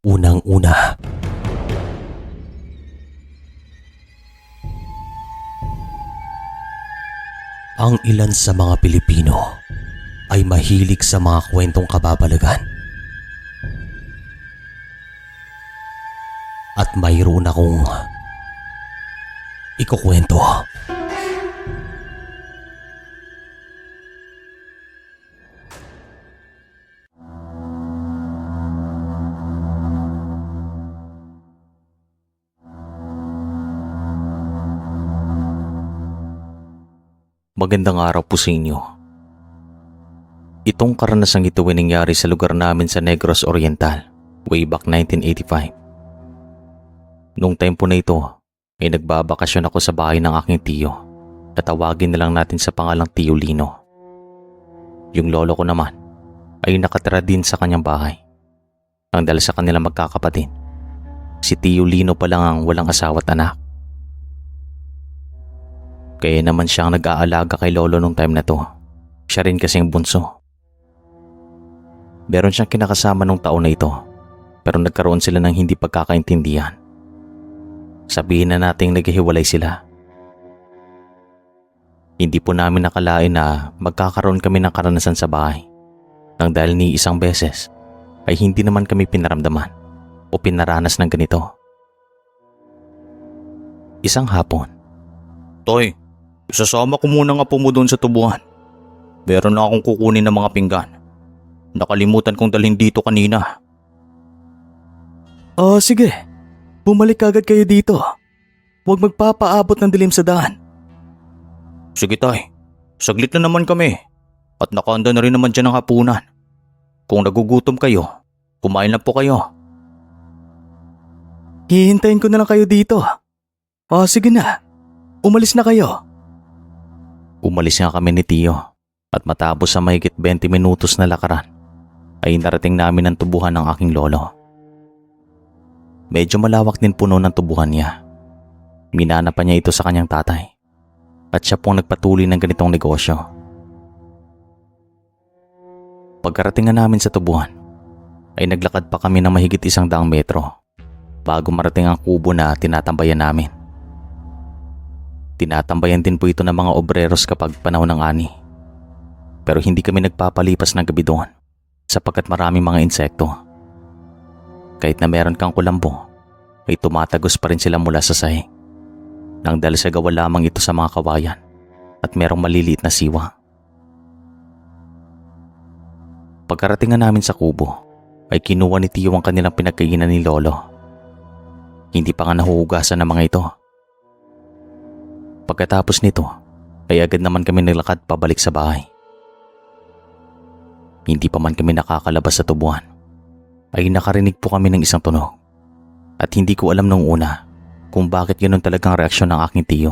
Unang-una, ang ilan sa mga Pilipino ay mahilig sa mga kwentong kababalagan. At mayroon akong ikukwento. Magandang araw po sa inyo. Itong karanasang ito ay nangyari sa lugar namin sa Negros Oriental, way back 1985. Noong tempo na ito, ay nagbabakasyon ako sa bahay ng aking tiyo. Tatawagin na lang natin sa pangalang Tiyo Lino. Yung lolo ko naman ay nakatira din sa kanyang bahay. Ang dala sa kanilang magkakapatid, si Tiyo Lino pa lang ang walang asawa at anak. Kaya naman siyang nag-aalaga kay lolo nung time na to. Siya rin kasing bunso. Meron siyang kinakasama nung taon na ito, pero nagkaroon sila ng hindi pagkakaintindihan. Sabihin na nating naghihiwalay sila. Hindi po namin nakalain na magkakaroon kami ng karanasan sa bahay. Nang dahil ni isang beses ay hindi naman kami pinaramdaman o pinaranas ng ganito. Isang hapon, Toy, isasama ko muna nga po mo doon sa tubuhan. Meron na akong kukunin ng mga pinggan. Nakalimutan kong dalhin dito kanina. Sige. Bumalik agad kayo dito. Huwag magpapaabot ng dilim sa daan. Sige tay, saglit na naman kami. At nakahanda na rin naman dyan ang hapunan. Kung nagugutom kayo, kumain na po kayo. Hihintayin ko na lang kayo dito. Sige na. Umalis na kayo. umalis nga kami ni Tiyo at matapos sa mahigit 20 minutos na lakaran ay narating namin ang tubuhan ng aking lolo. Medyo malawak din puno ng tubuhan niya. Minana pa niya ito sa kanyang tatay at siya pong nagpatuloy ng ganitong negosyo. Pagkarating nga namin sa tubuhan ay naglakad pa kami ng mahigit 100 metro bago marating ang kubo na tinatambayan namin. Tinatambayan din po ito ng mga obreros kapag panahon ng ani. Pero hindi kami nagpapalipas ng gabi doon sapagkat maraming mga insekto. Kahit na meron kang kulambo, ay tumatagos pa rin sila mula sa sahig. Nang dahil sa gawa lamang ito sa mga kawayan at merong maliliit na siwa. Pagkarating nga namin sa kubo, ay kinuha ni Tiyo ang kanilang pinagkainan ni Lolo. Hindi pa nga nahuhugasan ng mga ito. Pagkatapos nito, ay agad naman kami nilakad pabalik sa bahay. Hindi pa man kami nakakalabas sa tubuhan, ay nakarinig po kami ng isang tunog. At hindi ko alam nung una kung bakit ganoon talagang reaksyon ng aking tiyo.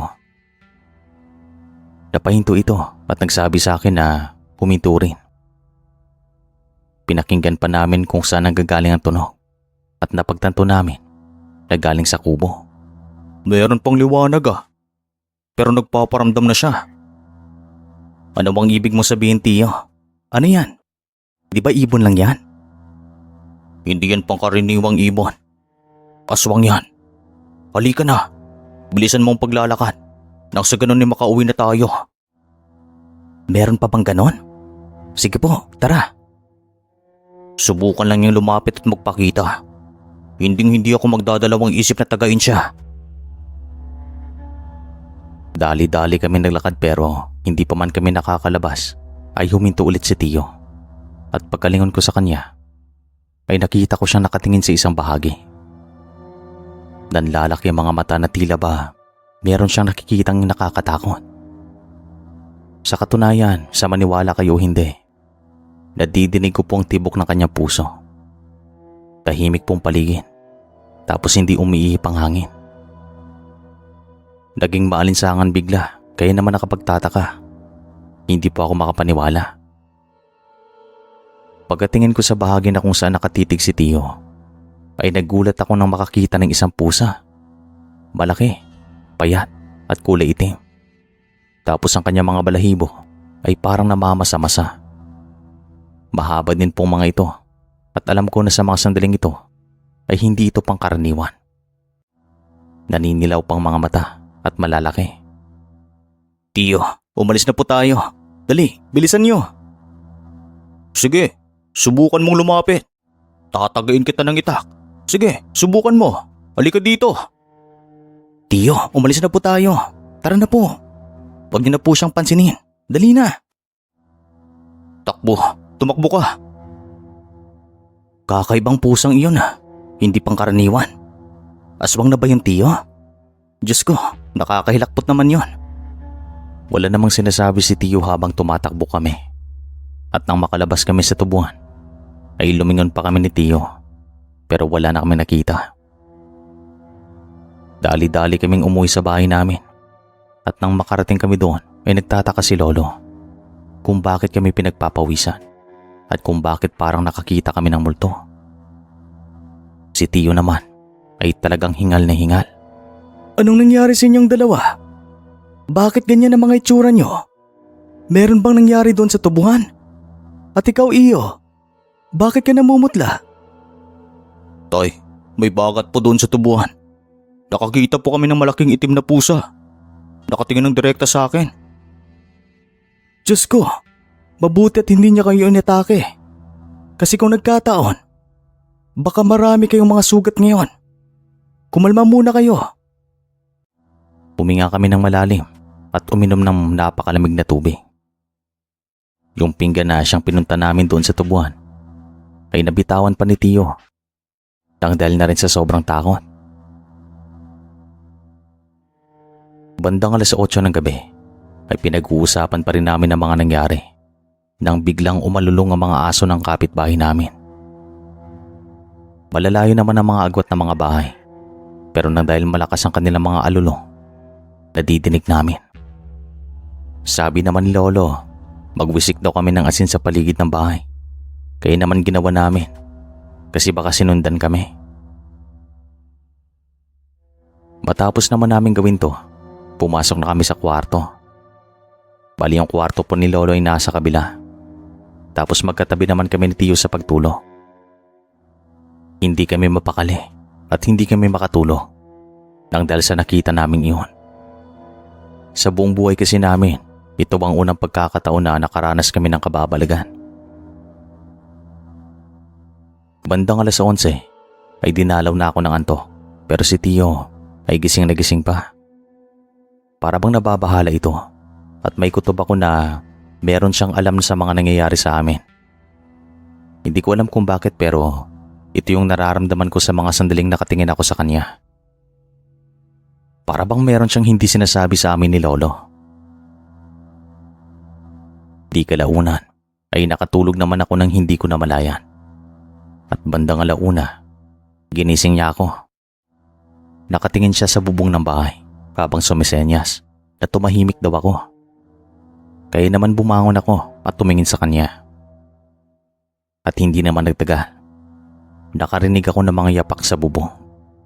Napahinto ito at nagsabi sa akin na huminto rin. Pinakinggan pa namin kung saan nanggagaling ang tunog at napagtanto namin na galing sa kubo. Meron pang liwanag pero nagpaparamdam na siya. Ano bang ibig mo sabihin, Tiyo? Ano yan? Di ba ibon lang yan? Hindi yan pangkaraniwang ibon. Aswang yan. Halika na. Bilisan mo ang paglalakad. Nang sa ganun ay makauwi na tayo. Meron pa bang ganon? Sige po, tara. Subukan lang niyang lumapit at magpakita. Hindi ako magdadalawang isip na tagain siya. Dali-dali kami naglakad pero hindi pa man kami nakakalabas ay huminto ulit si Tiyo. At pagkalingon ko sa kanya ay nakita ko siyang nakatingin sa isang bahagi. Nanlalaki ang mga mata na tila ba meron siyang nakikitang nakakatakot. Sa katunayan, sa maniwala kayo hindi, nadidinig ko po ang tibok ng kanyang puso. Tahimik pong paligid, tapos hindi umiihip ang hangin. Naging maalinsangan bigla, kaya naman nakapagtataka. Hindi po ako makapaniwala. Pagkatingin ko sa bahagi na kung saan nakatitig si Tiyo, ay nagulat ako nang makakita ng isang pusa. Malaki, payat at kulay itim. Tapos ang kanyang mga balahibo ay parang namamasa-masa. Mahaba din pong mga ito at alam ko na sa mga sandaling ito ay hindi ito pangkaraniwan. Naninilaw pang mga mata at malalaki. Tiyo, umalis na po tayo. Dali, bilisan nyo. Sige, subukan mong lumapit. Tatagain kita ng itak. Sige, subukan mo. Halika dito. Tiyo, umalis na po tayo. Tara na po. Huwag niyo na po siyang pansinin. Dali na. Takbo, tumakbo ka. Kakaibang pusang iyon Hindi pangkaraniwan. Aswang na ba yun, Tiyo? Diyos ko, nakakahilakpot naman yon. Wala namang sinasabi si Tiyo habang tumatakbo kami. At nang makalabas kami sa tubuan, ay lumingon pa kami ni Tiyo. Pero wala na kami nakita. Dali-dali kaming umuwi sa bahay namin. At nang makarating kami doon, ay nagtataka si Lolo kung bakit kami pinagpapawisan at kung bakit parang nakakita kami ng multo. Si Tiyo naman ay talagang hingal na hingal. Anong nangyari sa inyong dalawa? Bakit ganyan ang mga itsura nyo? Meron bang nangyari doon sa tubuhan? At ikaw, Iyo, bakit ka namumutla? Tay, may bagat po doon sa tubuhan. Nakakita po kami ng malaking itim na pusa. Nakatingin ng direkta sa akin. Diyos ko, mabuti at hindi niya kayo inatake. Kasi kung nagkataon, baka marami kayong mga sugat ngayon. Kumalma muna kayo. Huminga kami ng malalim at uminom ng napakalamig na tubig. Yung pinggan na siyang pinunta namin doon sa tubuan ay nabitawan pa ni Tiyo nang dahil na rin sa sobrang takot. Bandang 8:00 ng gabi ay pinag-uusapan pa rin namin ang mga nangyari nang biglang umalulong ang mga aso ng kapitbahay namin. Malalayo naman ang mga agwat ng mga bahay, pero nang dahil malakas ang kanilang mga alulong, nadidinig namin. Sabi naman ni Lolo, magwisik daw kami ng asin sa paligid ng bahay. Kaya naman ginawa namin kasi baka sinundan kami. Matapos naman namin gawin to, pumasok na kami sa kwarto. Bali yung kwarto po ni Lolo ay nasa kabila. Tapos magkatabi naman kami ni Tiyo sa pagtulog. Hindi kami mapakali at hindi kami makatulog nang dahil sa nakita naming iyon. Sa buong buhay kasi namin, ito ang unang pagkakataon na nakaranas kami ng kababalagan. Bandang 11:00 ay dinalaw na ako ng antok, pero si Tiyo ay gising na gising pa. Para bang nababahala ito at may kutob ako na meron siyang alam sa mga nangyayari sa amin. Hindi ko alam kung bakit pero ito yung nararamdaman ko sa mga sandaling nakatingin ako sa kanya. Para bang meron siyang hindi sinasabi sa amin ni Lolo. Di kalaunan ay nakatulog naman ako nang hindi ko namalayan. At bandang 1:00, ginising niya ako. Nakatingin siya sa bubong ng bahay habang sumisenyas na tumahimik daw ako. Kaya naman bumangon ako at tumingin sa kanya. At hindi naman nagtagal. Nakarinig ako ng mga yapak sa bubong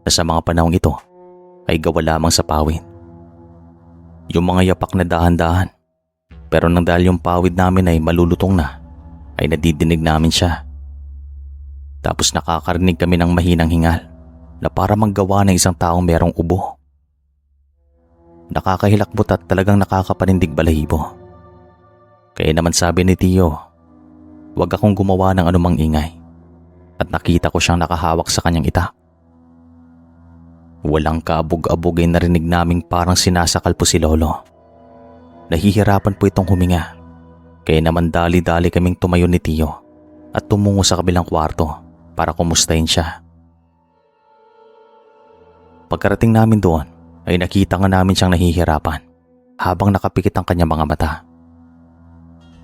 na sa mga panahong ito ay gawa lamang sa pawid. Yung mga yapak na dahan-dahan, pero nang dahil yung pawid namin ay malulutong na, ay nadidinig namin siya. Tapos nakakarinig kami ng mahinang hingal na para manggawa ng isang taong merong ubo. Nakakahilakbot at talagang nakakapanindig balahibo. Kaya naman sabi ni Tiyo, huwag akong gumawa ng anumang ingay. At nakita ko siyang nakahawak sa kanyang itak. Walang kaabog-abog ay narinig naming parang sinasakal po si Lolo. Nahihirapan po itong huminga. Kaya naman dali-dali kaming tumayo ni Tiyo at tumungo sa kabilang kwarto para kumustahin siya. Pagkarating namin doon ay nakita nga namin siyang nahihirapan habang nakapikit ang kanyang mga mata.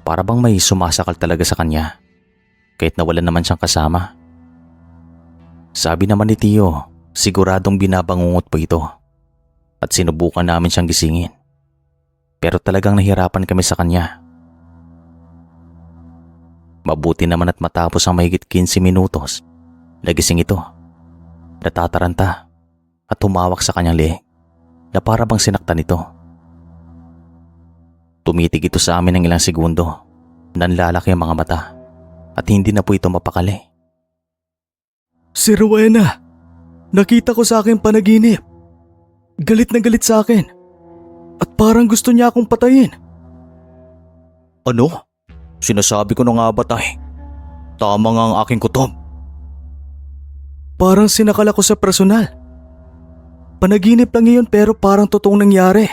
Para bang may sumasakal talaga sa kanya kahit na wala naman siyang kasama. Sabi naman ni Tiyo, siguradong binabangungot po ito at sinubukan namin siyang gisingin. Pero talagang nahirapan kami sa kanya. Mabuti naman at matapos ang mahigit 15 minutos, nagising ito. Natataranta at tumawak sa kanyang leeg na para bang sinaktan ito. Tumitig ito sa amin ng ilang segundo, nanlalaki ang mga mata at hindi na po ito mapakali. Si Rowena, Nakita ko sa aking panaginip. Galit na galit sa akin. At parang gusto niya akong patayin. Ano? Sinasabi ko na nga ba tay? Tama nga ang aking kutob. Parang sinakal ako sa personal. Panaginip lang iyon pero parang totoong nangyari.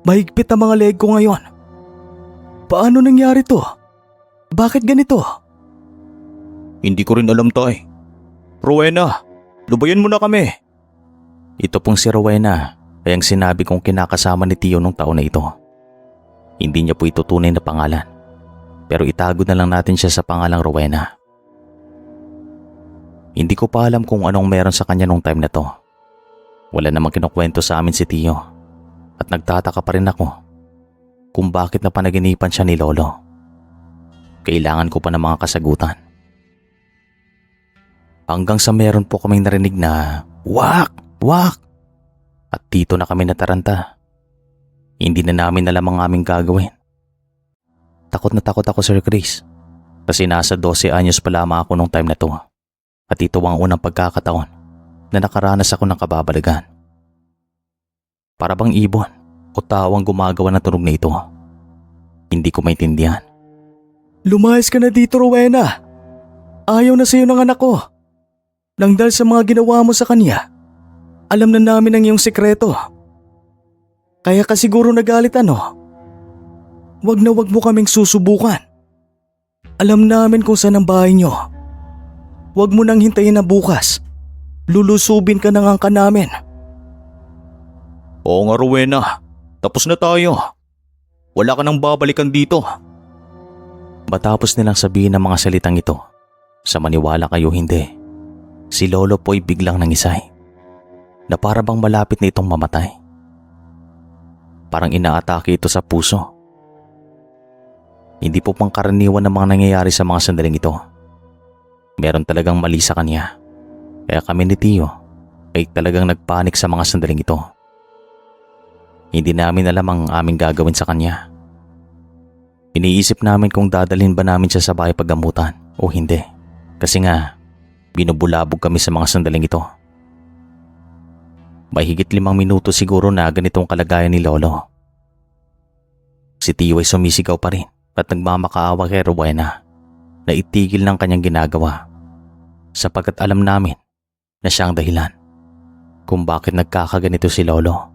Mahigpit ang mga leg ko ngayon. Paano nangyari to? Bakit ganito? Hindi ko rin alam tay. Rowena, lubayan mo na kami. Ito pong si Rowena ay ang sinabi kong kinakasama ni Tio nung taon na ito. Hindi niya po ito tunay na pangalan. Pero itago na lang natin siya sa pangalang Rowena. Hindi ko pa alam kung anong meron sa kanya nung time na to. Wala namang kinukwento sa amin si Tio. At nagtataka pa rin ako kung bakit napanaginipan siya ni Lolo. Kailangan ko pa ng mga kasagutan. Hanggang sa meron po kaming narinig na wak! Wak! At dito na kami nataranta. Hindi na namin alam ang aming gagawin. Takot na takot ako, Sir Chris. Kasi nasa 12 anyos pa lamang ako nung time na to. At ito ang unang pagkakataon na nakaranas ako ng kababalagan. Para bang ibon o tawang gumagawa ng tunog na ito. Hindi ko maintindihan. Lumayas ka na dito, Rowena. Ayaw na sa'yo ng anak ko. Nang dahil sa mga ginawa mo sa kanya, alam na namin ang iyong sekreto. Kaya ka siguro nagalit ano? Wag na wag mo kaming susubukan. Alam namin kung saan ang bahay niyo. Wag mo nang hintayin na bukas. Lulusubin ka ng angka namin. Oo nga Rowena, tapos na tayo. Wala ka nang babalikan dito. Matapos nilang sabihin ang mga salitang ito, sa maniwala kayo hindi, si Lolo po'y biglang nangisay na para bang malapit na itong mamatay. Parang inaatake ito sa puso. Hindi po pangkaraniwan ng mga nangyayari sa mga sandaling ito. Meron talagang mali sa kanya. Kaya kami ni Tio ay talagang nagpanik sa mga sandaling ito. Hindi namin alam ang aming gagawin sa kanya. Iniisip namin kung dadalhin ba namin siya sa bahay paggamutan o hindi. Kasi nga, binubulabog kami sa mga sandaling ito. May higit 5 minuto siguro na ganitong kalagayan ni Lolo. Si Tio ay sumisigaw pa rin at nagmamakaawa kay Rowena na itigil ng kanyang ginagawa sapagkat alam namin na siya ang dahilan kung bakit nagkakaganito si Lolo.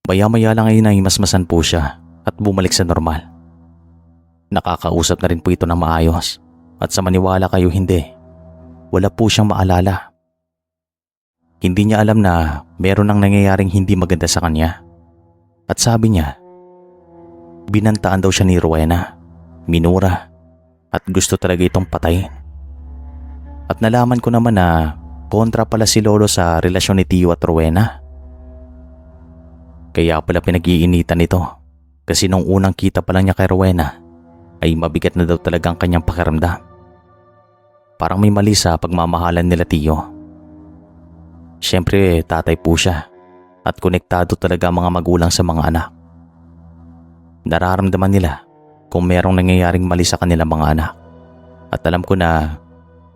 Maya-maya lang ay nahimasmasan po siya at bumalik sa normal. Nakakausap na rin po ito ng maayos at sa maniwala kayo hindi, wala po siyang maalala. Hindi niya alam na meron nang nangyayaring hindi maganda sa kanya. At sabi niya, binantaan daw siya ni Rowena, minura at gusto talaga itong patayin. At nalaman ko naman na kontra pala si Lolo sa relasyon ni Tio at Rowena. Kaya pala pinag-iinitan ito kasi nung unang kita pa lang niya kay Rowena ay mabigat na daw talaga ang kanyang pakiramdam. Parang may mali sa pagmamahalan nila Tio. Siyempre tatay po siya at konektado talaga ang mga magulang sa mga anak. Nararamdaman nila kung merong nangyayaring mali sa kanilang mga anak. At alam ko na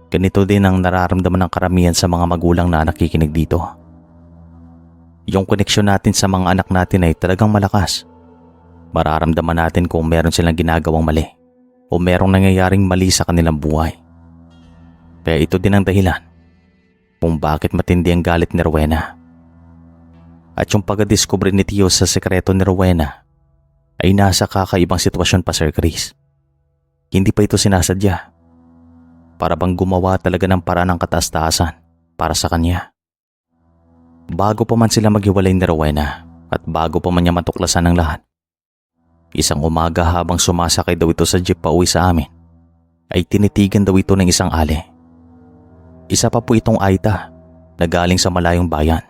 ganito din ang nararamdaman ng karamihan sa mga magulang na nakikinig dito. Yung koneksyon natin sa mga anak natin ay talagang malakas. Mararamdaman natin kung meron silang ginagawang mali o merong nangyayaring mali sa kanilang buhay. Kaya ito din ang dahilan kung bakit matindi ang galit ni Rowena. At yung pagdiskubre ni Tio sa sekreto ni Rowena ay nasa kakaibang sitwasyon pa, Sir Chris. Hindi pa ito sinasadya. Para bang gumawa talaga ng paraan ng kataas-taasan para sa kanya. Bago pa man sila maghiwalay ni Rowena at bago pa man niya matuklasan ng lahat, isang umaga habang sumasakay daw ito sa jeep pauwi sa amin, ay tinitigan daw ito ng isang ali. Isa pa po itong Aita na galing sa malayong bayan.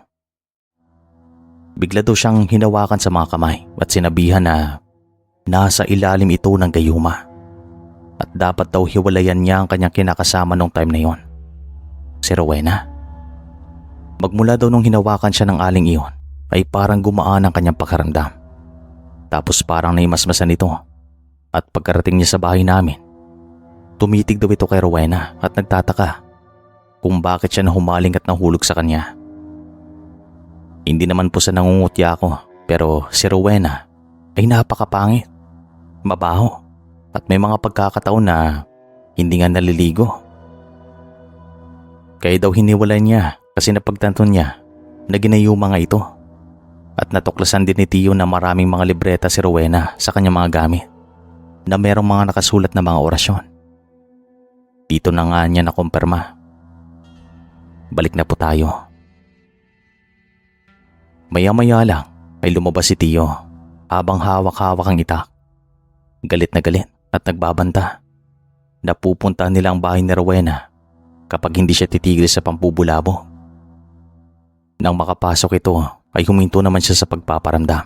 Bigla daw siyang hinawakan sa mga kamay at sinabihan na nasa ilalim ito ng gayuma at dapat daw hiwalayan niya ang kanyang kinakasama nung time na yon, si Rowena. Magmula daw nung hinawakan siya ng aling iyon ay parang gumaan ang kanyang pakiramdam. Tapos parang naimasmasan ito at pagkarating niya sa bahay namin, tumitig daw ito kay Rowena at nagtataka kung bakit siya nahumaling at nahulog sa kanya. Hindi naman po sa nangungutya ako, pero si Rowena ay napakapangit, mabaho, at may mga pagkakataon na hindi nga naliligo. Kaya daw hiniwalay niya kasi napagtanto niya na ginayuma nga ito. At natuklasan din ni Tio na maraming mga libreta si Rowena sa kanyang mga gamit na merong mga nakasulat na mga orasyon. Dito na nga niya nakumpirma. Balik na po tayo. Maya-maya lang ay lumabas si Tio habang hawak-hawak ang itak. Galit na galit at nagbabanta. Napupunta nila ang bahay ni Rowena kapag hindi siya titigil sa pampubulabo. Nang makapasok ito ay huminto naman siya sa pagpaparamdam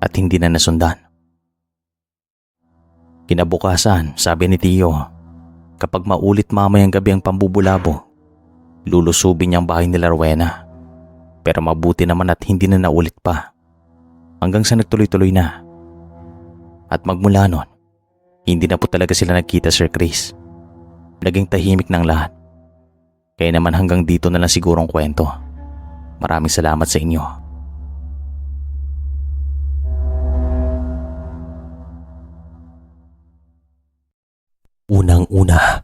at hindi na nasundan. Kinabukasan, sabi ni Tio, kapag maulit mamayang gabi ang pambubulabo, lulusubin niya ang bahay nila Rowena. Pero mabuti naman at hindi na naulit pa hanggang sa nagtuloy-tuloy na. At magmula nun, hindi na po talaga sila nagkita, Sir Chris. Naging tahimik ng lahat. Kaya naman hanggang dito na lang sigurong kwento. Maraming salamat sa inyo. Unang-una.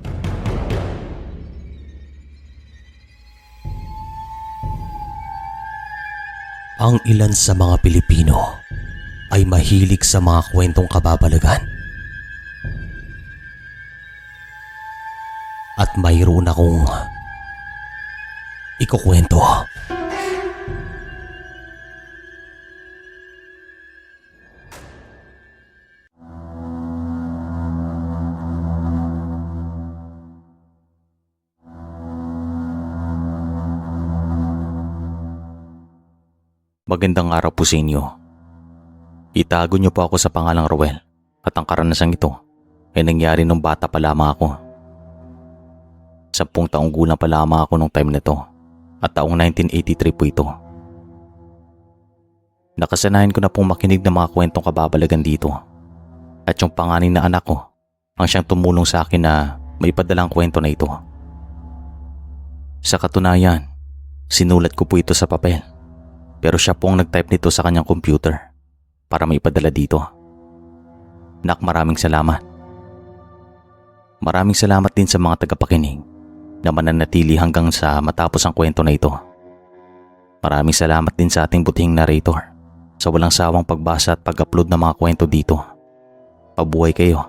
Ang ilan sa mga Pilipino ay mahilig sa mga kwentong kababalagan. At mayroon akong ikukwento. Magandang araw po sa inyo. Itago niyo po ako sa pangalang Rowel at ang karanasang ito ay nangyari nung bata pa lamang ako. 10 taong gulang pa lamang ako nung time na to at taong 1983 po ito. Nakasanayan ko na pong makinig ng mga kwentong kababalagan dito at yung panganay na anak ko ang siyang tumulong sa akin na may padalang kwento na ito. Sa katunayan, sinulat ko po ito sa papel. Pero siya po ang nag-type nito sa kanyang computer para maipadala dito. Nak, maraming salamat. Maraming salamat din sa mga tagapakinig na mananatili hanggang sa matapos ang kwento na ito. Maraming salamat din sa ating butihing narrator sa walang sawang pagbasa at pag-upload ng mga kwento dito. Pabuhay kayo.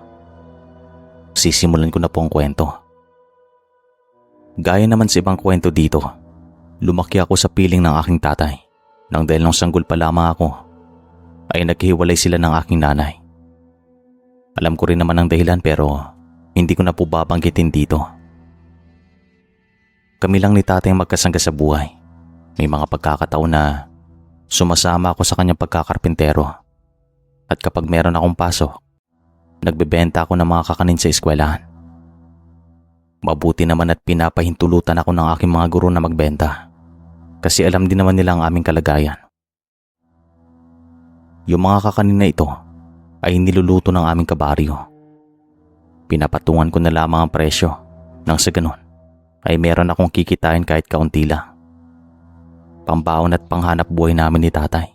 Sisimulan ko na po ang kwento. Gaya naman sa ibang kwento dito, lumaki ako sa piling ng aking tatay. Nang dahil nung sanggol pa lamang ako, ay naghiwalay sila ng aking nanay. Alam ko rin naman ang dahilan pero hindi ko na po babanggitin dito. Kami lang ni tatay magkasangga sa buhay. May mga pagkakataon na sumasama ako sa kanyang pagkakarpintero. At kapag meron akong pasok, nagbebenta ako ng mga kakanin sa eskwelahan. Mabuti naman at pinapahintulutan ako ng aking mga guro na magbenta. Kasi alam din naman nila ang aming kalagayan. Yung mga kakanin na ito ay niluluto ng aming kabaryo. Pinapatungan ko na lamang ang presyo nang sa ganun ay meron akong kikitain kahit kaunti lang. Pambaon at panghanap buhay namin ni tatay.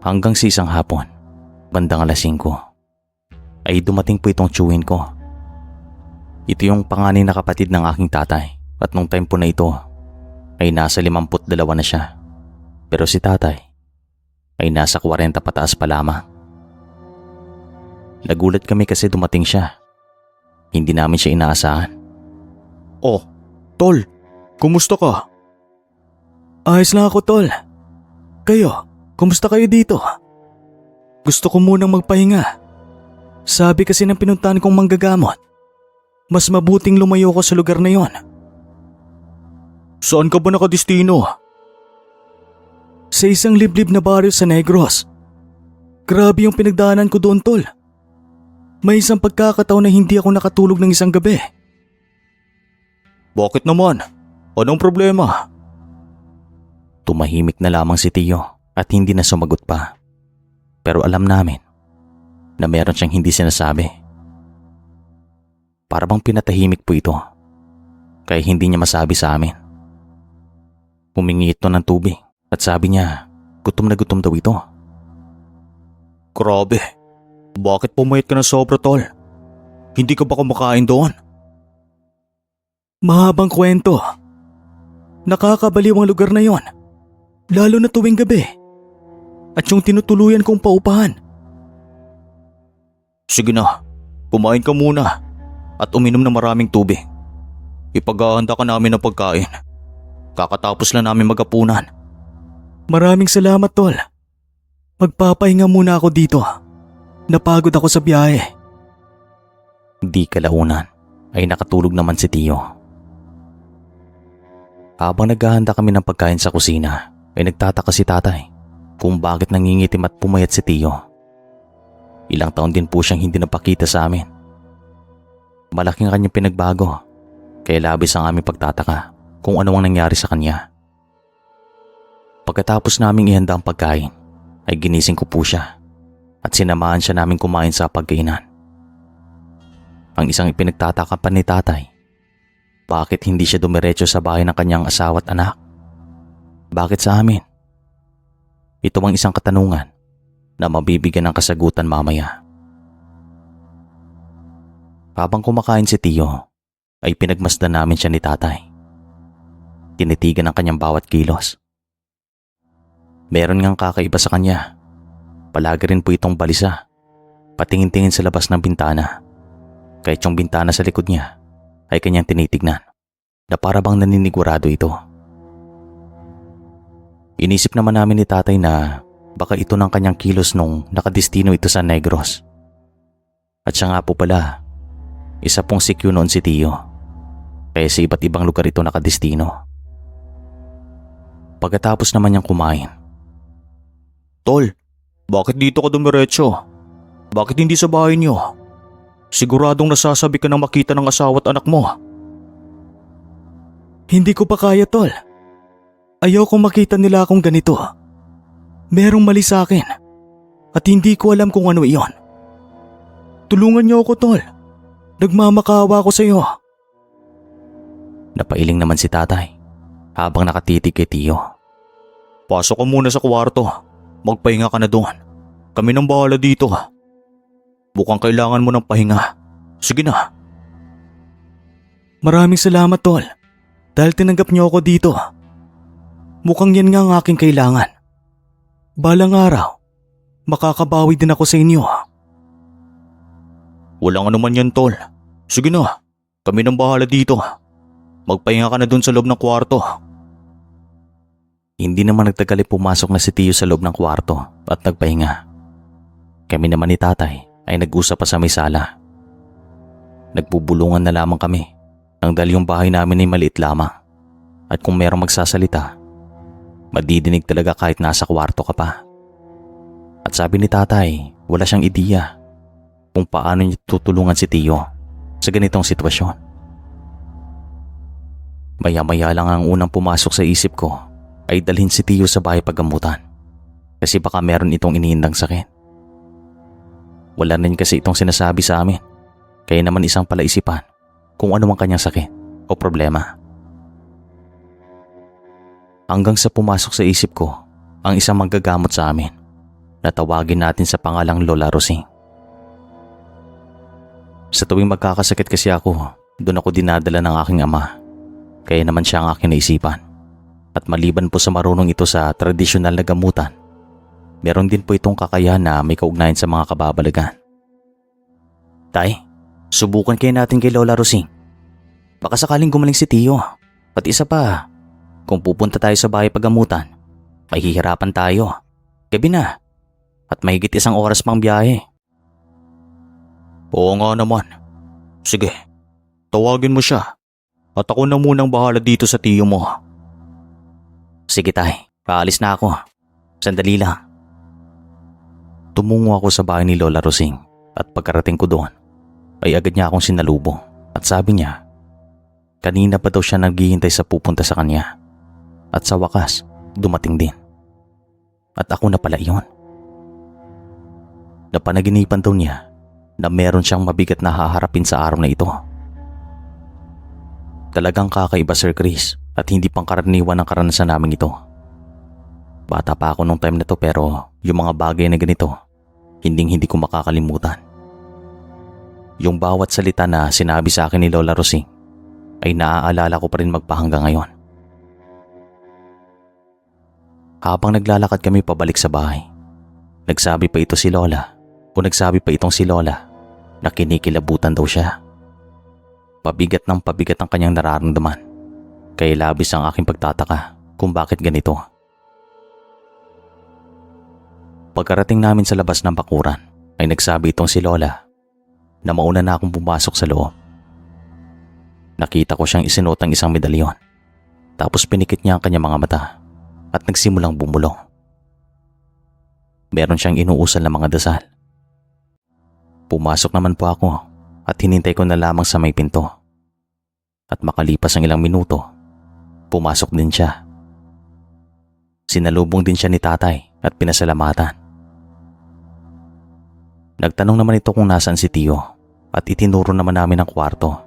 Hanggang sa isang hapon, bandang 5:00, ay dumating po itong tiyuhin ko. Ito yung panganay na kapatid ng aking tatay. At nung time po na ito ay nasa 52 na siya. Pero si tatay ay nasa 40 pataas pa lamang. Nagulat kami kasi dumating siya. Hindi namin siya inaasahan. Oh, tol, kumusta ka? Ayos lang ako, tol. Kayo, kumusta kayo dito? Gusto ko munang magpahinga. Sabi kasi ng pinuntahan kong manggagamot, mas mabuting lumayo ko sa lugar na yon. Saan ka ba nakadestino? Sa isang liblib na baryo sa Negros. Grabe yung pinagdaanan ko doon, tol. May isang pagkakataon na hindi ako nakatulog ng isang gabi. Bakit naman? Anong problema? Tumahimik na lamang si Tio at hindi na sumagot pa. Pero alam namin na meron siyang hindi sinasabi. Para bang pinatahimik po ito. Kaya hindi niya masabi sa amin. Humingi ito ng tubig at sabi niya gutom na gutom daw ito. Grabe, bakit pumayat ka na sobra tol? Hindi ka ba kumakain doon? Mahabang kwento. Nakakabaliw ang lugar na yon. Lalo na tuwing gabi. At yung tinutuluyan kong paupahan. Sige na, kumain ka muna at uminom ng maraming tubig. Ipaghahanda ka namin ng pagkain. Kakatapos lang namin magapunan. Maraming salamat, tol. Magpapahinga muna ako dito. Napagod ako sa biyahe. Di kalaunan ay nakatulog naman si Tio. Habang naghahanda kami ng pagkain sa kusina ay nagtataka si tatay kung bakit nangingitim at pumayat si Tio. Ilang taon din po siyang hindi napakita sa amin. Malaking kanyang pinagbago kaya labis ang aming pagtataka kung ano ang nangyari sa kanya. Pagkatapos naming ihanda ang pagkain ay ginising ko po siya at sinamahan siya namin kumain sa pagkainan. Ang isang ipinagtataka pa ni tatay, bakit hindi siya dumiretso sa bahay ng kanyang asawa at anak? Bakit sa amin? Ito ang isang katanungan na mabibigyan ng kasagutan mamaya. Habang kumakain si Tio, ay pinagmasdan namin siya ni tatay. Tinitigan ang kanyang bawat kilos. Meron ngang kakaiba sa kanya. Palagi rin po itong balisa. Patingin-tingin sa labas ng bintana. Kahit yung bintana sa likod niya ay kanyang tinitignan na para bang naninigurado ito. Inisip naman namin ni tatay na baka ito ng kanyang kilos nung nakadestino ito sa Negros. At siya nga po pala, isa pong CQ noon si Tio. Kaya sa iba't ibang lugar ito nakadestino. Pagkatapos naman niyang kumain, Tol, bakit dito ka dumiretso? Bakit hindi sa bahay niyo? Siguradong nasasabi ka nang makita ng asawa at anak mo. Hindi ko pa kaya, tol. Ayaw kong makita nila akong ganito. Merong mali sa akin at hindi ko alam kung ano iyon. Tulungan niyo ako, tol. Nagmamakaawa ako sa iyo. napailing naman si tatay habang nakatitig kay Tio. Pasok ka muna sa kwarto. Magpahinga ka na doon. Kami nang bahala dito. Mukhang kailangan mo ng pahinga. Sige na. Maraming salamat, tol. Dahil tinanggap niyo ako dito. Mukhang yan nga ang aking kailangan. Balang araw, makakabawi din ako sa inyo. Walang anuman yan, tol. Sige na. Kami nang bahala dito. Magpahinga ka na doon sa loob ng kwarto. Hindi naman nagtagal pumasok na si Tio sa loob ng kwarto at nagpahinga. Kami naman ni tatay ay nag-usap pa sa may sala. Nagbubulungan na lamang kami nang dahil yung bahay namin ay maliit lamang. At kung merong magsasalita, madidinig talaga kahit nasa kwarto ka pa. At sabi ni tatay, wala siyang ideya kung paano niya tutulungan si Tio sa ganitong sitwasyon. Maya-maya lang ang unang pumasok sa isip ko ay dalhin si Tio sa bahay paggamutan kasi baka meron itong iniindang sakit. Wala na rin kasi itong sinasabi sa amin kaya naman isang palaisipan kung ano mang kanyang sakit o problema. Hanggang sa pumasok sa isip ko ang isang manggagamot sa amin na tawagin natin sa pangalang Lola Rosing. Sa tuwing magkakasakit kasi ako, doon ako dinadala ng aking ama. Kaya naman siya ang aking naisipan. At maliban po sa marunong ito sa tradisyonal na gamutan, meron din po itong kakayahan na may kaugnayan sa mga kababalagan. Tay, subukan kayo natin kay Lola Rosing. Baka sakaling gumaling si Tio. At isa pa, kung pupunta tayo sa bahay paggamutan, mahihirapan tayo. Gabi na. At mahigit 1 oras pang biyahe. Oo nga naman. Sige, tawagin mo siya. At ako na munang bahala dito sa Tio mo. Sige tay, paalis na ako. Sandali lang. Tumungo ako sa bahay ni Lola Rosing at pagkarating ko doon ay agad niya akong sinalubong at sabi niya kanina pa daw siya naghihintay sa pupunta sa kanya at sa wakas dumating din. At ako na pala iyon. Napanaginipan daw niya na meron siyang mabigat na haharapin sa araw na ito Talagang kakaiba, Sir Chris, at hindi pangkaraniwan ang karanasan namin ito. Bata pa ako nung time na to pero yung mga bagay na ganito, hindi ko makakalimutan. Yung bawat salita na sinabi sa akin ni Lola Rosing ay naaalala ko pa rin magpahanggang ngayon. Habang naglalakad kami pabalik sa bahay, nagsabi pa ito si Lola o nagsabi pa itong si Lola na kinikilabutan daw siya. Pabigat ng pabigat ang kanyang nararamdaman, kaya labis ang aking pagtataka kung bakit ganito. Pagkarating namin sa labas ng bakuran ay nagsabi itong si Lola na mauna na akong pumasok sa loob. Nakita ko siyang isinuot ang isang medalyon, tapos pinikit niya ang kanyang mga mata at nagsimulang bumulong. Meron siyang inuusal na mga dasal. Pumasok naman po ako at hinintay ko na lamang sa may pinto. At makalipas ang ilang minuto, pumasok din siya. Sinalubong din siya ni tatay at pinasalamatan. Nagtanong naman ito kung nasaan si Tio at itinuro naman namin ang kwarto.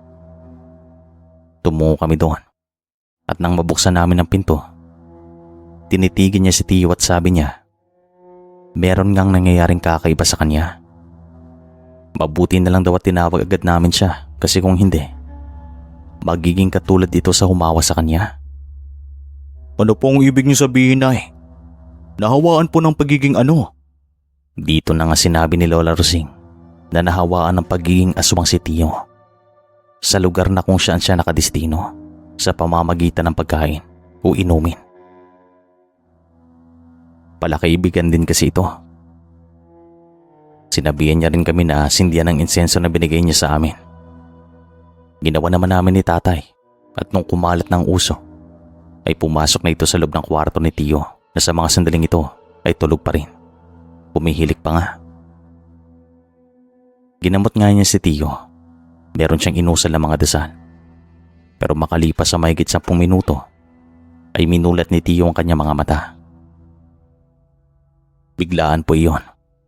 Tumungo kami doon at nang mabuksan namin ang pinto, tinitigin niya si Tio at sabi niya, meron ngang nangyayaring kakaiba sa kanya. Mabuti na lang daw at tinawag agad namin siya kasi kung hindi, magiging katulad ito sa humawa sa kanya. Ano po ang ibig niyo sabihin, Nay? Nahawaan po ng pagiging ano? Dito na nga sinabi ni Lola Rosing na nahawaan ng pagiging aswang si Tio sa lugar na kung saan siya nakadestino sa pamamagitan ng pagkain o inumin. Palakaibigan din kasi ito. Sinabihan niya rin kami na sindihan ng insenso na binigay niya sa amin. Ginawa naman namin ni tatay at nung kumalat ng uso ay pumasok na ito sa loob ng kwarto ni Tio na sa mga sandaling ito ay tulog pa rin. Pumihilik pa nga. Ginamot nga niya si Tio. Meron siyang inusal na mga dasal. Pero makalipas sa mahigit 10 minuto ay minulat ni Tio ang kanyang mga mata. Biglaan po iyon.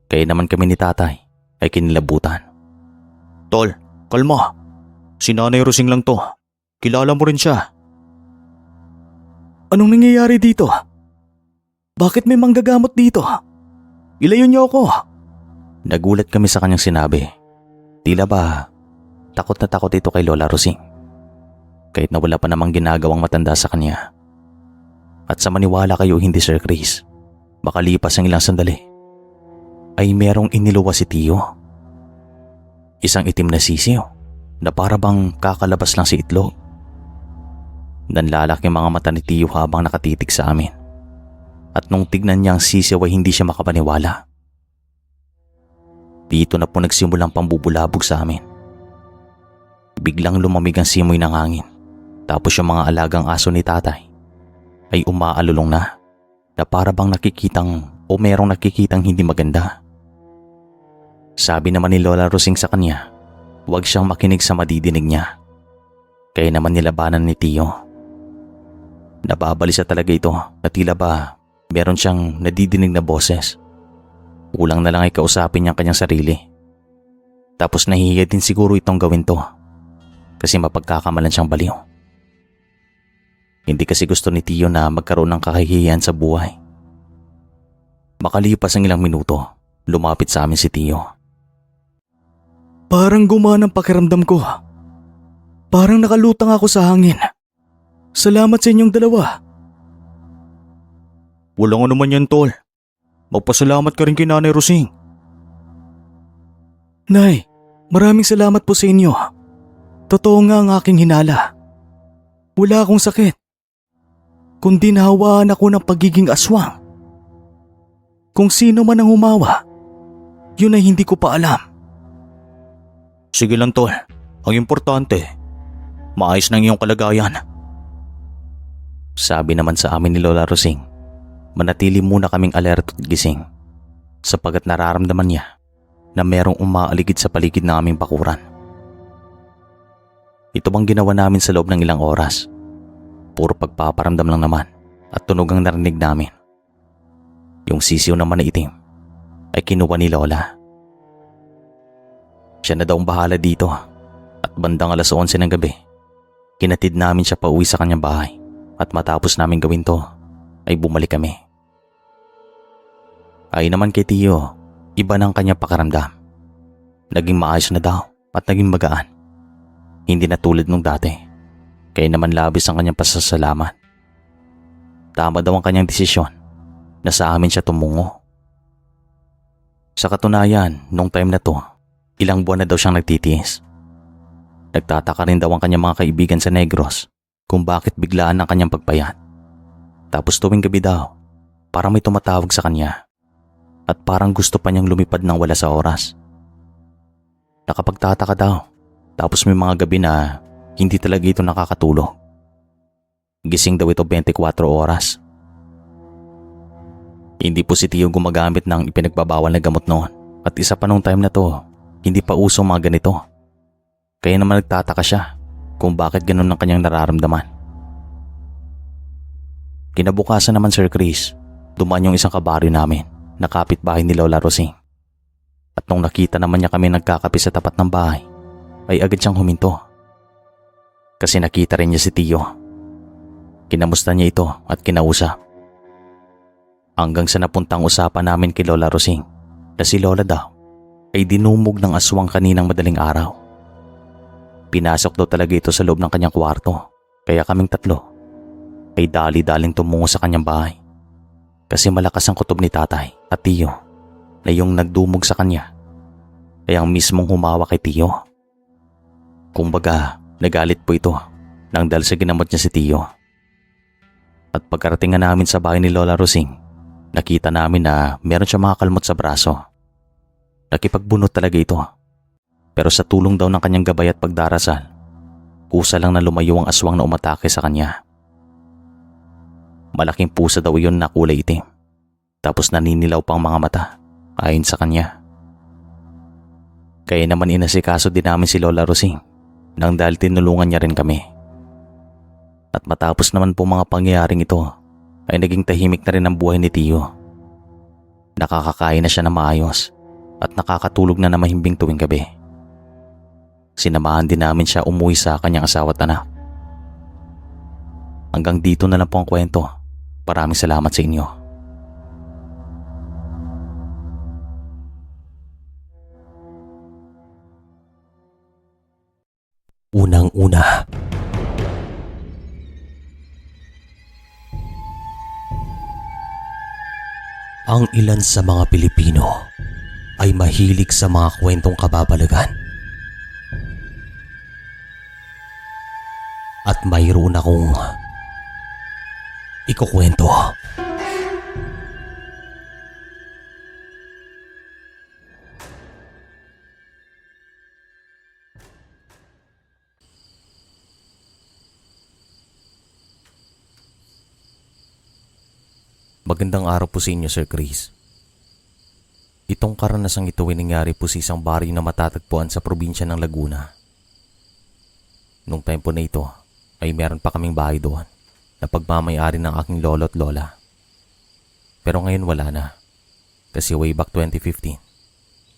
Kaya naman kami ni tatay ay kinilabutan. Tol, kalma. Si Nanay Rosing lang to. Kilala mo rin siya. Anong nangyayari dito? Bakit may manggagamot dito? Ilayo niyo ako. Nagulat kami sa kanyang sinabi. Tila ba takot na takot ito kay Lola Rosing. Kahit na wala pa namang ginagawang matanda sa kanya. At sa maniwala kayo hindi, Sir Chris, makalipas ang ilang sandali ay merong iniluwa si Tio. Isang itim na sisiw na para bang kakalabas lang si itlog. Nanlalaki ang mga mata ni Tio habang nakatitig sa amin. At nung tignan niya ang sisiw ay hindi siya makapaniwala. Dito na po nagsimulang pambubulabog sa amin. Biglang lumamig ang simoy ng hangin. Tapos yung mga alagang aso ni tatay ay umaalulong na para bang nakikitang o merong nakikitang hindi maganda. Sabi naman ni Lola Rosing sa kanya, huwag siyang makinig sa madidinig niya. Kaya naman nilabanan ni Tio. Nababalisa talaga ito na tila ba meron siyang nadidinig na boses. Kulang na lang ay kausapin niya ang kanyang sarili. Tapos nahihiya din siguro itong gawin to kasi mapagkakamalan siyang baliw. Hindi kasi gusto ni Tio na magkaroon ng kakahihiyan sa buhay. Makalipas ang ilang minuto, lumapit sa amin si Tio. Parang gumana ang pakiramdam ko. Parang nakalutang ako sa hangin. Salamat sa inyong dalawa. Walang ano man yan, Tol. Magpasalamat ka rin kay Nanay Rosing. Nay, maraming salamat po sa inyo. Totoo nga ang aking hinala. Wala akong sakit. Kundi nahawaan ako ng pagiging aswang. Kung sino man ang humawa, yun ay hindi ko pa alam. Sige lang, Tol. Ang importante, maayos ng iyong kalagayan. Sabi naman sa amin ni Lola Rosing, manatili muna kaming alerto at gising sapagkat nararamdaman niya na merong umaaligid sa paligid ng aming bakuran. Ito bang ginawa namin sa loob ng ilang oras? Puro pagpaparamdam lang naman at tunog ang narinig namin. Yung sisiw naman na itim ay kinuha ni Lola. Siya na daw ang bahala dito at bandang 11:00 ng gabi Kinatid namin siya pauwi sa kanyang bahay at matapos namin gawin to ay bumalik kami. Ay naman kay Tio, iba ng kanyang pakaramdam. Naging maayos na daw at naging magaan. Hindi na tulad nung dati. Kaya naman labis ang kanyang pasasalamat. Tama daw ang kanyang desisyon na sa amin siya tumungo. Sa katunayan, nung time na to, ilang buwan na daw siyang nagtitiis. Nagtataka rin daw ang kanyang mga kaibigan sa Negros kung bakit biglaan ang kanyang pagpayat. Tapos tuwing gabi daw, parang may tumatawag sa kanya at parang gusto pa niyang lumipad ng wala sa oras. Nakapagtataka daw, tapos may mga gabi na hindi talaga ito nakakatulog. Gising daw ito 24 oras. Hindi po si Tio gumagamit ng ipinagbabawal na gamot noon at isa pa nung time na to, hindi pa uso mga ganito. Kaya naman nagtataka siya kung bakit ganun ang kanyang nararamdaman. Kinabukasan naman Sir Chris, dumaan yung isang kabaryo namin na kapitbahay ni Lola Rosing. At nung nakita naman niya kami nagkakape sa tapat ng bahay, ay agad siyang huminto. Kasi nakita rin niya si Tio. Kinamusta niya ito at kinausap. Hanggang sa napuntang usapan namin kay Lola Rosing na si Lola daw ay dinumog ng aswang kaninang madaling araw. Pinasok daw talaga ito sa loob ng kanyang kwarto, kaya kaming tatlo ay dali-daling tumungo sa kanyang bahay. Kasi malakas ang kutob ni tatay at Tio na yung nagdumog sa kanya ay ang mismong humawa kay Tio. Kumbaga, nagalit po ito nang dahil sa ginamot niya si Tio. At pagkarating nga namin sa bahay ni Lola Rosing, nakita namin na meron siya mga kalmot sa braso. Nakipagbunot talaga ito. Pero sa tulong daw ng kanyang gabay at pagdarasal, kusa lang na lumayo ang aswang na umatake sa kanya. Malaking pusa daw yun na kulay itim. Tapos naninilaw pang mga mata ayon sa kanya. Kaya naman inasikaso din namin si Lola Rosing nang dahil tinulungan niya rin kami. At matapos naman po mga pangyayaring ito, ay naging tahimik na rin ang buhay ni Tio. Nakakakain na siya na maayos at nakakatulog na mahimbing tuwing gabi. Sinamahan din namin siya umuwi sa kanyang asawa at anak. Hanggang dito na lang po ang kwento. Maraming salamat sa inyo. Unang-una, ang ilan sa mga Pilipino ay mahilig sa mga kwentong kababalagan. At mayroon akong ikukwento. Magandang araw po sa inyo, Sir Chris. Itong karanasang ito ay nangyari po sa isang baryo na matatagpuan sa probinsya ng Laguna. Nung time po na ito, ay meron pa kaming bahay doon na pagmamayari ng aking lolo at lola. Pero ngayon wala na, kasi way back 2015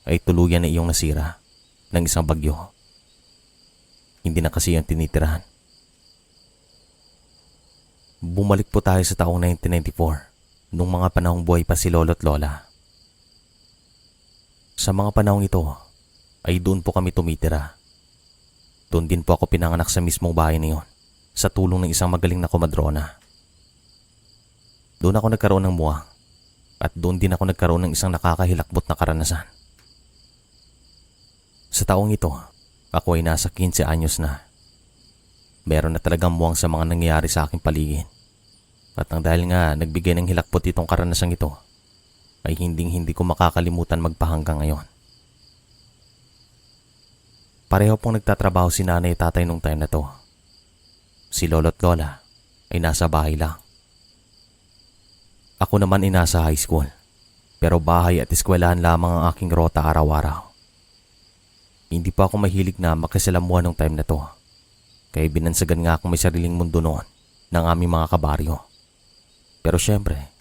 ay tuluyan na iyong nasira ng isang bagyo. Hindi na kasi yung tinitirahan. Bumalik po tayo sa taong 1994 nung mga panahong buhay pa si lolo at lola. Sa mga panahong ito ay doon po kami tumitira. Doon din po ako pinanganak sa mismong bahay na yun sa tulong ng isang magaling na komadrona. Doon ako nagkaroon ng muwang at doon din ako nagkaroon ng isang nakakahilakbot na karanasan. Sa taong ito, ako ay nasa 15 anyos na. Meron na talagang muwang sa mga nangyayari sa aking paligid. At nang dahil nga nagbigay ng hilakbot itong karanasang ito, ay hindi ko makakalimutan magpahanggang ngayon. Pareho pong nagtatrabaho si nanay at tatay nung time na to. Si lolo at lola ay nasa bahay lang. Ako naman ay nasa high school, pero bahay at eskwelahan lamang ang aking rota araw-araw. Hindi pa ako mahilig na makisalamuhan nung time na to, kaya binansagan nga akong may sariling mundo noon ng aming mga kabaryo. Pero syempre,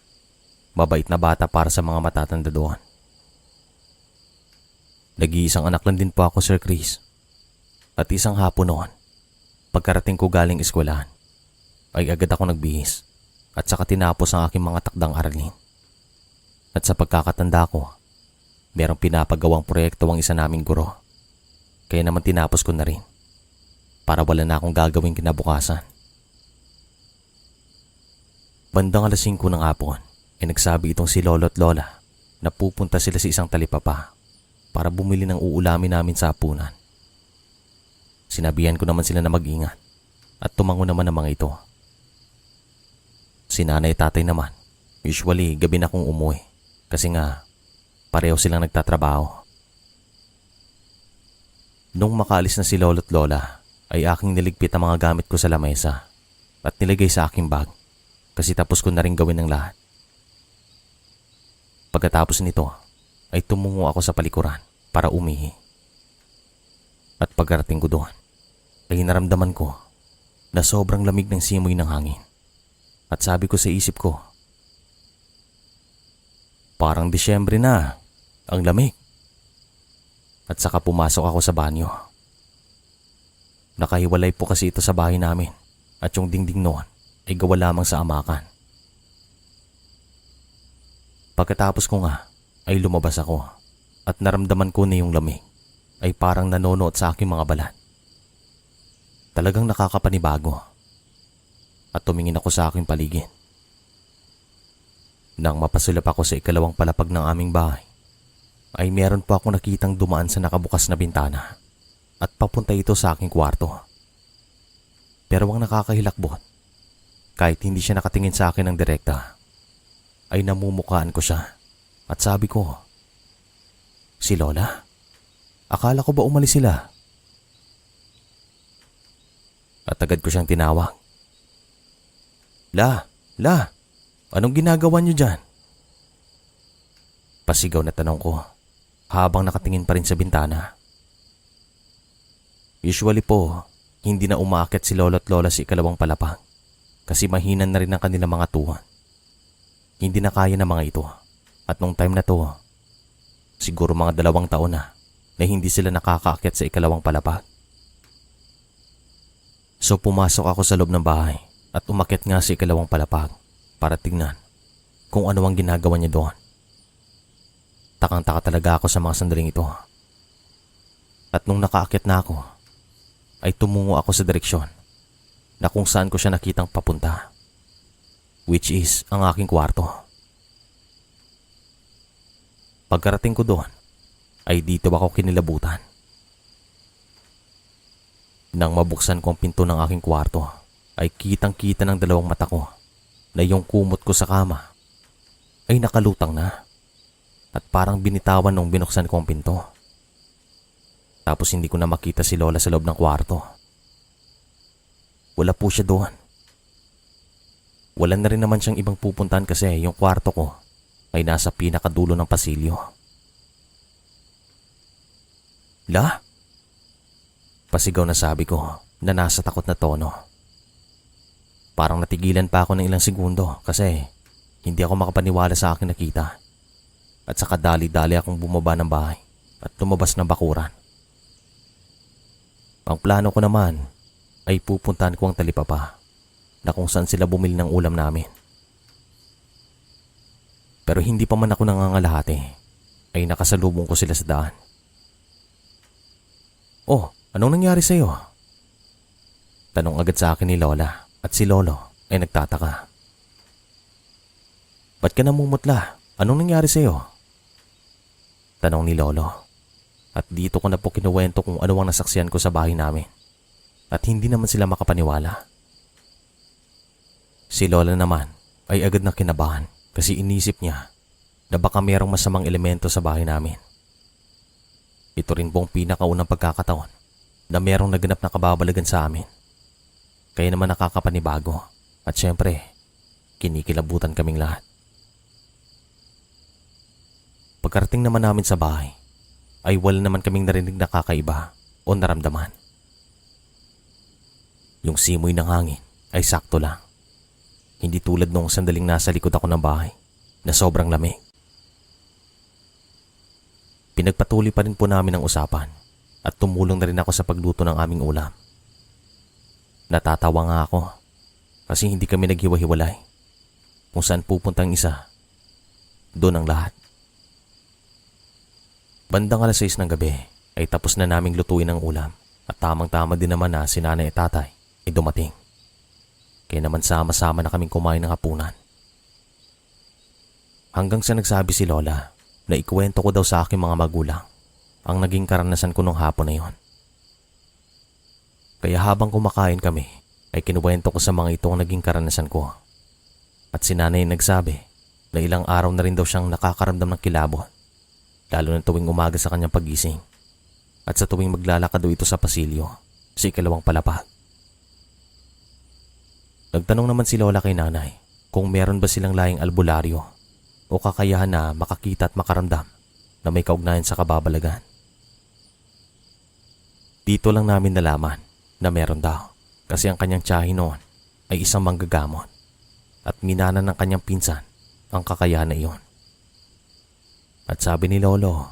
mabait na bata para sa mga matatanda doon. Nag-iisang anak lang din po ako, Sir Chris. At isang hapon noon, Pagkarating ko galing eskwelahan, ay agad ako nagbihis at saka tinapos ang aking mga takdang aralin. At sa pagkakatanda ko, merong pinapagawang proyekto ang isa naming guro. Kaya naman tinapos ko na rin para wala na akong gagawin kinabukasan. Bandang 5:00 ng hapon ay nagsabi itong si lolo at lola na pupunta sila sa isang talipapa para bumili ng uulamin namin sa hapunan. Sinabihan ko naman sila na mag-ingat at tumango naman ang mga ito. Si nanay at tatay naman, usually gabi na akong umuwi kasi nga pareho silang nagtatrabaho. Nung makaalis na si lolo at lola ay aking niligpit ang mga gamit ko sa lamesa at nilagay sa aking bag kasi tapos ko na rin gawin ng lahat. Pagkatapos nito ay tumungo ako sa palikuran para umihi. At pagkarating ko doon ay naramdaman ko na sobrang lamig ng simoy ng hangin. At sabi ko sa isip ko, parang Disyembre na, ang lamig. At saka pumasok ako sa banyo. Nakahiwalay po kasi ito sa bahay namin at yung dingding noon ay gawa lamang sa amakan. Pagkatapos ko nga ay lumabas ako at naramdaman ko na yung lamig ay parang nanonood sa aking mga balat. Talagang nakakapanibago. At tumingin ako sa aking paligid. Nang mapasulap ako sa ikalawang palapag ng aming bahay, ay meron po ako nakitang dumaan sa nakabukas na bintana at papunta ito sa aking kwarto. Pero ang nakakahilakbot, kahit hindi siya nakatingin sa akin ng direkta, ay namumukaan ko siya at sabi ko, "Si Lola? Akala ko ba umalis sila?" At agad ko siyang tinawag. La, anong ginagawa niyo dyan?" Pasigaw na tanong ko habang nakatingin pa rin sa bintana. Usually po, hindi na umaakyat si lolo at lola sa ikalawang palapag kasi mahinan na rin ang kanilang mga tuhod. Hindi na kaya ng mga ito at nung time na to, siguro mga 2 taon na hindi sila nakakaakyat sa ikalawang palapag. So pumasok ako sa loob ng bahay at umakyat nga sa ikalawang palapag para tingnan kung ano ang ginagawa niya doon. Takang-taka talaga ako sa mga sandaling ito. At nung nakaakyat na ako, ay tumungo ako sa direksyon na kung saan ko siya nakitang papunta, which is ang aking kwarto. Pagkarating ko doon, ay dito ako kinilabutan. Nang mabuksan ko ang pinto ng aking kwarto, ay kitang-kita ng 2 mata ko na yung kumot ko sa kama ay nakalutang na at parang binitawan nung binuksan ko ang pinto. Tapos hindi ko na makita si Lola sa loob ng kwarto. Wala po siya doon. Wala na rin naman siyang ibang pupuntahan kasi yung kwarto ko ay nasa pinakadulo ng pasilyo. La? Pasigaw na sabi ko na nasa takot na tono. Parang natigilan pa ako ng ilang segundo kasi hindi ako makapaniwala sa aking nakita. At saka dali-dali akong bumaba ng bahay at lumabas ng bakuran. Ang plano ko naman ay pupuntahan ko ang talipapa na kung saan sila bumili ng ulam namin. Pero hindi pa man ako nangangalahati ay nakasalubong ko sila sa daan. "Oh, anong nangyari sa'yo?" Tanong agad sa akin ni Lola at si Lolo ay nagtataka. "Ba't ka namumutla? Anong nangyari sa'yo?" Tanong ni Lolo. At dito ko na po kinuwento kung ano ang nasaksihan ko sa bahay namin. At hindi naman sila makapaniwala. Si Lola naman ay agad na kinabahan kasi inisip niya na baka mayroong masamang elemento sa bahay namin. Ito rin pong pinakaunang pagkakataon na mayroong naganap na kababalagan sa amin. Kaya naman nakakapanibago at syempre, kinikilabutan kaming lahat. Pagkarating naman namin sa bahay, ay wala naman kaming narinig na kakaiba o naramdaman. Yung simoy ng hangin ay sakto lang. Hindi tulad nung sandaling nasa likod ako ng bahay na sobrang lamig. Pinagpatuloy pa rin po namin ang usapan at tumulong na rin ako sa pagluto ng aming ulam. Natatawa nga ako kasi hindi kami naghiwa-hiwalay. Kung saan pupunta ang isa, doon ang lahat. Bandang 6:00 ng gabi ay tapos na naming lutuin ang ulam at tamang-tama din naman na si nanay at tatay ay dumating. Kaya naman sama-sama na kaming kumain ng hapunan. Hanggang sa nagsabi si Lola na ikuwento ko daw sa aking mga magulang ang naging karanasan ko nung hapon na yon. Kaya habang kumakain kami ay kinuwento ko sa mga ito ang naging karanasan ko. At si nanay nagsabi na ilang araw na rin daw siyang nakakaramdam ng kilabot, lalo na tuwing umaga sa kanyang pagising at sa tuwing maglalakad daw ito sa pasilyo sa ikalawang palapag. Nagtanong naman si Lola kay nanay kung meron ba silang lahing albularyo o kakayahan na makakita at makaramdam na may kaugnayan sa kababalagan. Dito lang namin nalaman na meron daw kasi ang kanyang tiyahin noon ay isang manggagamot at minana ng kanyang pinsan ang kakayahan na iyon. At sabi ni Lolo,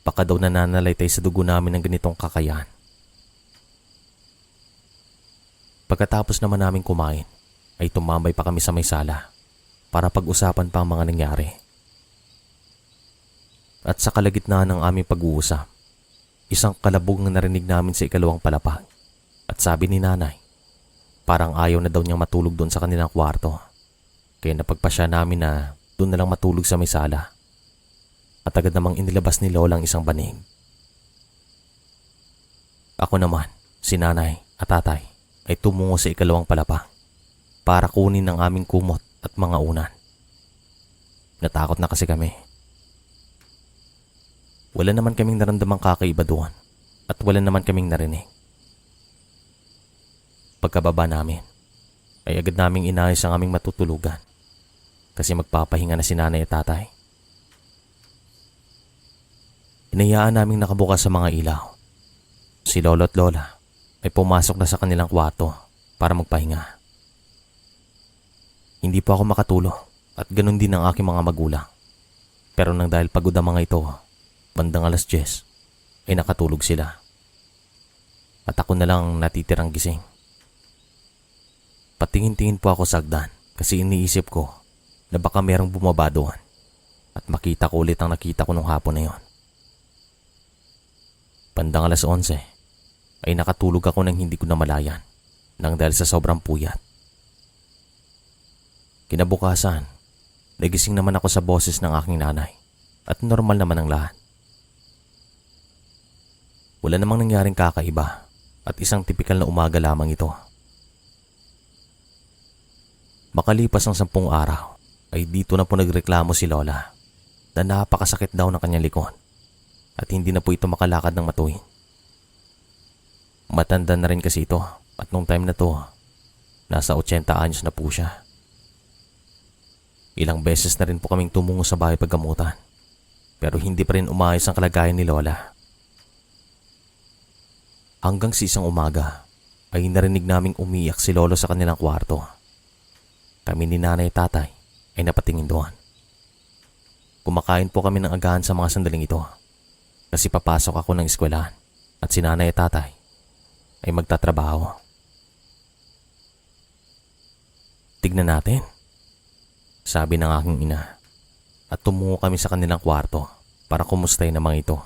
baka daw nananalaytay sa dugo namin ng ganitong kakayahan. Pagkatapos naman namin kumain, ay tumambay pa kami sa may sala para pag-usapan pa ang mga nangyari. At sa kalagitnaan ng aming pag-uusap, isang kalabog na narinig namin sa ikalawang palapag. At sabi ni nanay, parang ayaw na daw niyang matulog doon sa kanilang kwarto. Kaya napagpasya namin na doon na lang matulog sa may sala. At agad namang inilabas ni Lola ang isang banig. Ako naman, si nanay at tatay ay tumungo sa ikalawang palapag para kunin ang aming kumot at mga unan. Natakot na kasi kami. Wala naman kaming naramdamang kakaiba doon at wala naman kaming narinig. Pagkababa namin, ay agad naming inayos ang aming matutulugan kasi magpapahinga na si nanay at tatay. Inayaan naming nakabukas sa mga ilaw. Si Lolo at Lola ay pumasok na sa kanilang kwarto para magpahinga. Hindi po ako makatulog at ganun din ang aking mga magulang. Pero nang dahil pagod ang mga ito, bandang 10:00 ay nakatulog sila. At ako na lang natitirang gising. Patingin-tingin po ako sa hagdan kasi iniisip ko na baka merong bumaba doon at makita ko ulit ang nakita ko nung hapon na yon. Bandang 11:00 ay nakatulog ako nang hindi ko namalayan nang dahil sa sobrang puyat. Kinabukasan, nagising naman ako sa boses ng aking nanay at normal naman ang lahat. Wala namang nangyaring kakaiba at isang tipikal na umaga lamang ito. Makalipas ang 10 araw ay dito na po nagreklamo si Lola na napakasakit daw ng kanyang likod at hindi na po ito makalakad ng matuwid. Matanda na rin kasi ito at nung time na to, nasa 80 anyos na po siya. Ilang beses na rin po kaming tumungo sa bahay paggamutan pero hindi pa rin umayos ang kalagayan ni Lola. Hanggang sa isang umaga ay narinig naming umiyak si Lolo sa kanilang kwarto. Kami ni nanay at tatay ay napatingin doon. Kumakain po kami ng agahan sa mga sandaling ito kasi papasok ako ng eskwelahan at si nanay at tatay ay magtatrabaho. Tignan natin, sabi ng aking ina at tumungo kami sa kanilang kwarto para kumustahin ang mga ito.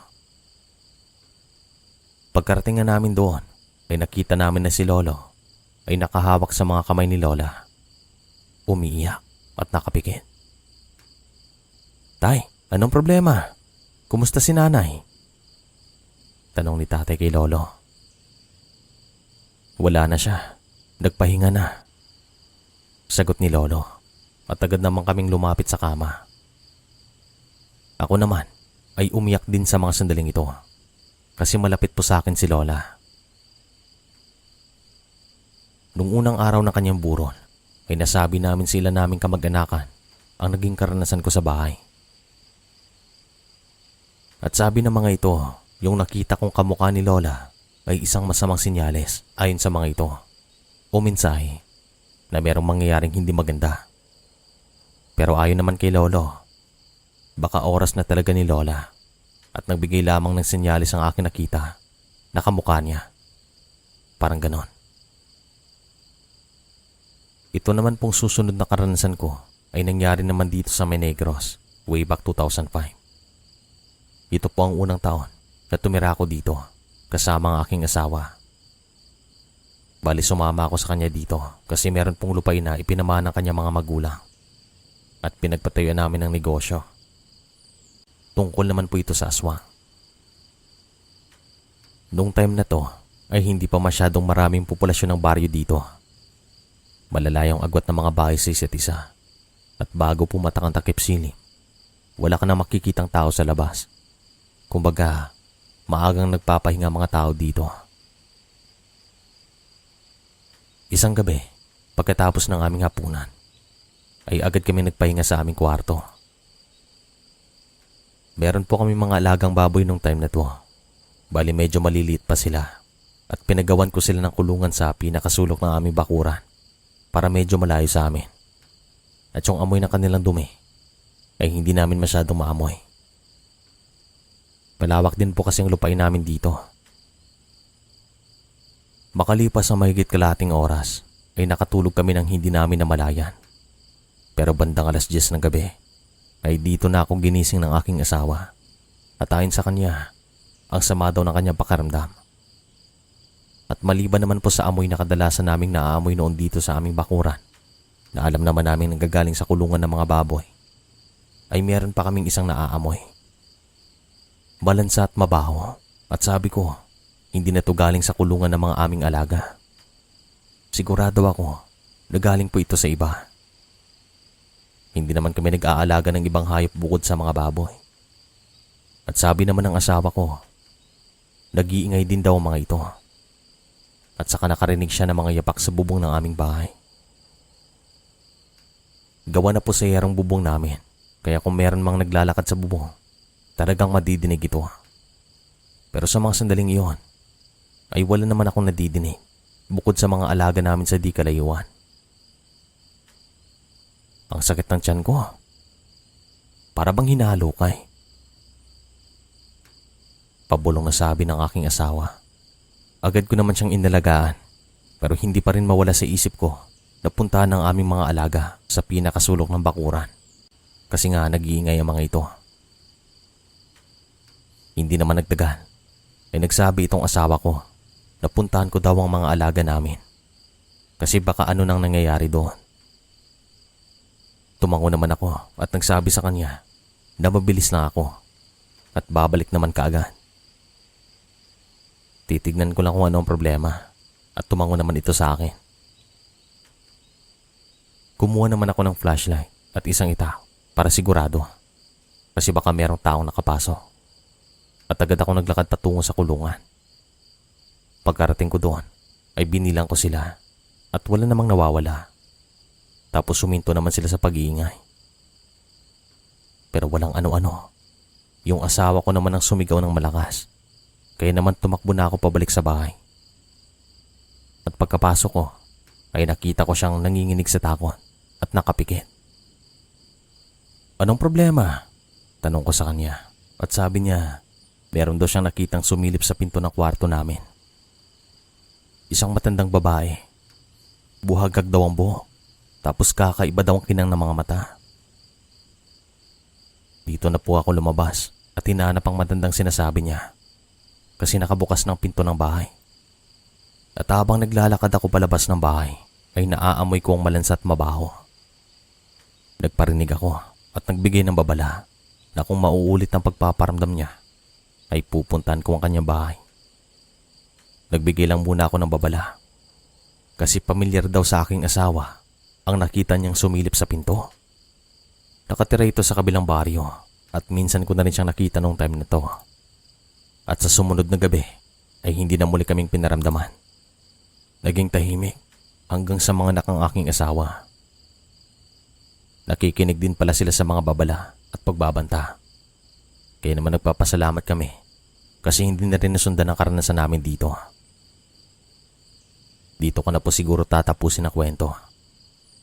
Pagkarating na namin doon ay nakita namin na si Lolo ay nakahawak sa mga kamay ni Lola. Umiiyak at nakapikit. Tay, anong problema? Kumusta si nanay? Tanong ni tatay kay Lolo. Wala na siya. Nagpahinga na. Sagot ni Lolo at agad naman kaming lumapit sa kama. Ako naman ay umiyak din sa mga sandaling ito kasi malapit po sa akin si Lola. Nung unang araw ng kanyang burol ay nasabi namin sila naming kamag-anakan ang naging karanasan ko sa bahay. At sabi ng mga ito, yung nakita kong kamukha ni Lola ay isang masamang sinyales ayon sa mga ito o mensahe na merong mangyayaring hindi maganda. Pero ayon naman kay Lolo, baka oras na talaga ni Lola at nagbigay lamang ng senyales ang aking nakita na kamukha niya. Parang ganon. Ito naman pong susunod na karanasan ko ay nangyari naman dito sa Menegros way back 2005. Ito po ang unang taon na tumira ako dito kasama ang aking asawa. Bali sumama ako sa kanya dito kasi meron pong lupain na ipinamana ng kanyang mga magulang at pinagpatayuan namin ng negosyo. Tungkol naman po ito sa aswang. Noong time na to ay hindi pa masyadong maraming populasyon ng baryo dito. Malalayong agwat ng mga bahay sa isa't isa. At bago pumatak ang takip silim, wala ka na makikitang tao sa labas. Kumbaga, maagang nagpapahinga mga tao dito. Isang gabi, pagkatapos ng aming hapunan, ay agad kami nagpahinga sa aming kwarto. Meron po kami mga alagang baboy nung time na to. Bali medyo maliliit pa sila at pinagawan ko sila ng kulungan sa pinakasulok ng aming bakuran para medyo malayo sa amin. At yung amoy ng kanilang dumi ay hindi namin masyadong maamoy. Palawak din po kasi ang lupain namin dito. Makalipas ang mahigit kalahating oras ay nakatulog kami ng hindi namin namalayan. Pero bandang 10:00 ng gabi ay dito na akong ginising ng aking asawa at ayon sa kanya, ang sama daw ng kanyang pakaramdam. At maliban naman po sa amoy na kadalasan naming naaamoy noon dito sa aming bakuran, na alam naman namin nanggagaling sa kulungan ng mga baboy, ay meron pa kaming isang naaamoy. Malansa at mabaho at sabi ko, hindi na to galing sa kulungan ng mga aming alaga. Sigurado ako na galing po ito sa iba. Hindi naman kami nag-aalaga ng ibang hayop bukod sa mga baboy. At sabi naman ng asawa ko, nag-iingay din daw ang mga ito. At saka nakarinig siya ng mga yapak sa bubong ng aming bahay. Gawa na po sa yarong bubong namin, kaya kung meron mang naglalakad sa bubong, talagang madidinig ito. Pero sa mga sandaling iyon, ay wala naman akong nadidinig bukod sa mga alaga namin sa di kalayuan. Ang sakit ng tiyan ko. Para bang hinahalukay. Pabulong na sabi ng aking asawa. Agad ko naman siyang inalagaan, pero hindi pa rin mawala sa isip ko na puntahan ng aming mga alaga sa pinakasulok ng bakuran. Kasi nga nag-iingay ang mga ito. Hindi naman nagtagal ay nagsabi itong asawa ko na puntahan ko daw ang mga alaga namin. Kasi baka ano nang nangyayari doon. Tumango naman ako at nagsabi sa kanya na mabilis lang ako at babalik naman kaagad. Titignan ko lang kung ano ang problema at tumango naman ito sa akin. Kumuha naman ako ng flashlight at isang itaw para sigurado kasi baka merong taong nakapasok. At agad ako naglakad patungo sa kulungan. Pagkarating ko doon ay binilang ko sila at wala namang nawawala. Tapos suminto naman sila sa pag-iingay. Pero walang ano-ano. Yung asawa ko naman ang sumigaw ng malakas. Kaya naman tumakbo na ako pabalik sa bahay. At pagkapasok ko ay nakita ko siyang nanginginig sa takot at nakapikit. Anong problema? Tanong ko sa kanya. At sabi niya, meron daw siyang nakitang sumilip sa pinto ng kwarto namin. Isang matandang babae. Buhagag daw ang buhok. Tapos kakaiba daw ang kinang ng mga mata. Dito na po ako lumabas at hinahanap ang matandang sinasabi niya. Kasi nakabukas ng pinto ng bahay. At habang naglalakad ako palabas ng bahay, ay naaamoy ko ang malansa at mabaho. Nagparinig ako at nagbigay ng babala na kung mauulit ang pagpaparamdam niya, ay pupuntahan ko ang kanyang bahay. Nagbigay lang muna ako ng babala. Kasi pamilyar daw sa aking asawa ang nakita niyang sumilip sa pinto. Nakatira ito sa kabilang baryo at minsan ko na rin siyang nakita noong time na to. At sa sumunod na gabi ay hindi na muli kaming pinaramdaman. Naging tahimik hanggang sa mga anak ng aking asawa. Nakikinig din pala sila sa mga babala at pagbabanta. Kaya naman nagpapasalamat kami kasi hindi na rin nasundan ang karanasan namin dito. Dito ko na po siguro tatapusin ang kwento.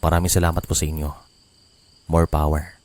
Maraming salamat po sa inyo. More power.